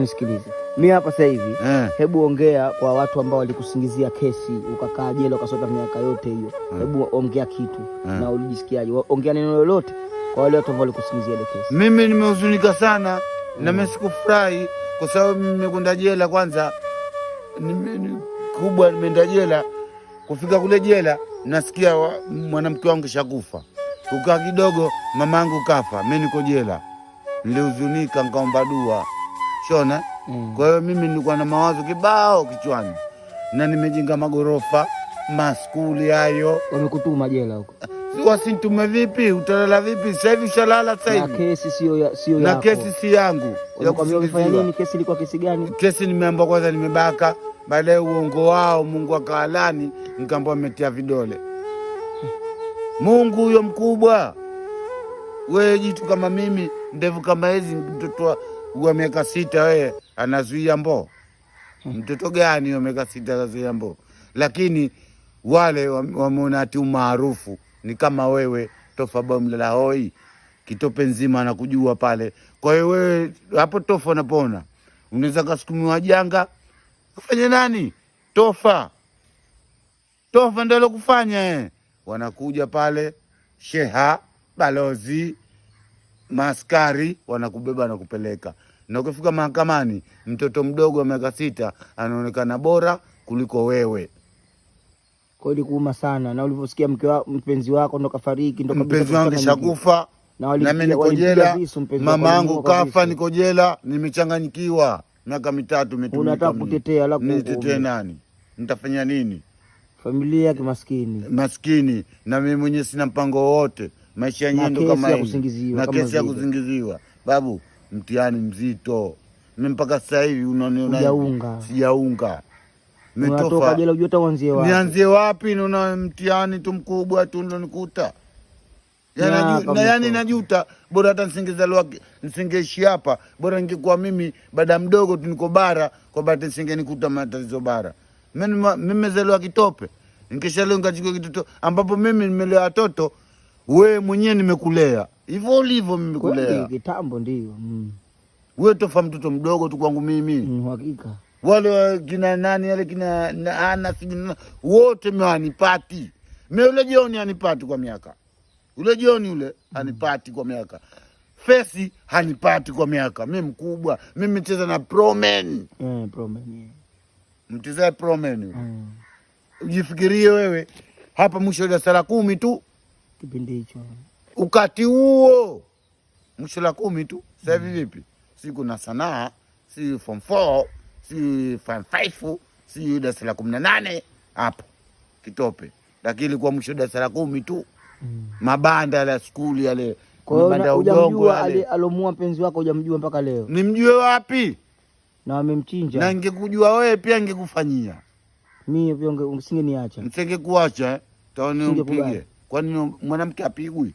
Nisikilize. Mimi hapa sasa hivi, hebu ongea kwa watu ambao walikusingizia kesi, ukakaa jela ukasota miaka yote hiyo. Hebu ongea kitu na ulijisikiaje? Ongea neno lolote kwa wale watu ambao walikusingizia ile kesi. Mimi nimehuzunika sana na mimi sikufurahi kwa sababu nimekwenda jela kwanza. Kubwa nimeenda jela, kufika kule jela nasikia mwanamke wangu shakufa. Kukaa kidogo mamangu kafa, mimi niko jela. Nilihuzunika nikaomba dua. Shona. Kwa hiyo mimi nilikuwa na mawazo kibao kichwani. Na nimejenga magorofa, maskuli hayo. Wamekutuma jela huko. Wasinitume vipi? Utalala vipi? Sasa hivi shalala sasa hivi. Na kesi sio yako. Na kesi si yangu. Umefanya nini? Kesi ilikuwa kesi gani? Kesi nimeambiwa kwanza nimebaka, baadaye uongo wao Mungu akawalani, nikaambiwa nimetia vidole. Mungu huyo mkubwa. Wewe jitu kama mimi, ndevu kama hizi, mtoto wa miaka 6 wewe anazuia mbo. Mtoto gani wa miaka 6 anazuia mbo? Lakini wale wameona ati umaarufu ni kama wewe Tofa Mlela hoi, Kitope nzima anakujua pale. Kwa hiyo wewe hapo Tofa unapona, unaweza kasukumiwa janga. Kufanya nani? Tofa ndio kufanya wanakuja pale sheha, balozi, maskari wanakubeba na kupeleka. Na ukifika mahakamani, mtoto mdogo wa miaka 6 anaonekana bora kuliko wewe. Kwa hiyo kuuma sana. Na ulivyosikia mpenzi wako ndo kafariki, ndo mpenzi wangu shakufa, na mimi niko jela, mama yangu kafa, niko jela, nimechanganyikiwa miaka 3 umetumika. Unataka kutetea la nitetee nani? Nitafanya nini? Familia yake maskini, na mimi mwenyewe sina mpango wote. Maisha yenyewe ndo kama hivi. Na kesi ya kusingiziwa. Babu, mtihani mzito. Mimi mpaka sasa hivi unaona sijaunga. Umetoka jela unajua uanzie wapi? Nianzie wapi? Naona mtihani tu mkubwa tu ndo nikuta. Yani najuta, bora hata nisingeishi hapa. Bora ningekuwa mimi baada mdogo tu niko bara, kwa bahati nisingenikuta matatizo bara. Mimi nimezaliwa Kitope. Nikishaleo ngachukua kitoto ambapo mimi nimelea watoto, wewe mwenyewe nimekulea. Hivyo ulivyo mimi nimekulea. Kitambo ndio. Wewe Tofa mtoto mdogo tu kwangu mimi. Hakika. Wale kina nani wale kina ana wote mwanipati. Mimi ule jioni anipati kwa miaka. Ule jioni ule anipati kwa miaka. Fesi hanipati kwa miaka. Mimi mkubwa. Mimi mcheza na Promen. Promen. Mcheza Promen. Ujifikirie wewe hapa mwisho wa sala 10 tu kipindi hicho. Ukati huo mwisho la 10 tu. Sasa hivi vipi? Siku na sanaa, si form 4, si form 5, si darasa la 18 hapo Kitope. Lakini kwa mwisho darasa la 10 tu. Mabanda ya skuli yale, mabanda udongo yale. Alomua mpenzi wako hujamjua mpaka leo? Nimjue wapi? Na wamemchinja. Na ningekujua wewe pia ningekufanyia. Mimi pia usingeniacha. Nisingekuacha, taone umpige. Kwani mwanamke apigwi?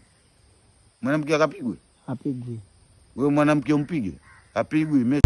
Mwanamke akapigwe? Apigwi. Wewe mwanamke umpige? Apigwi.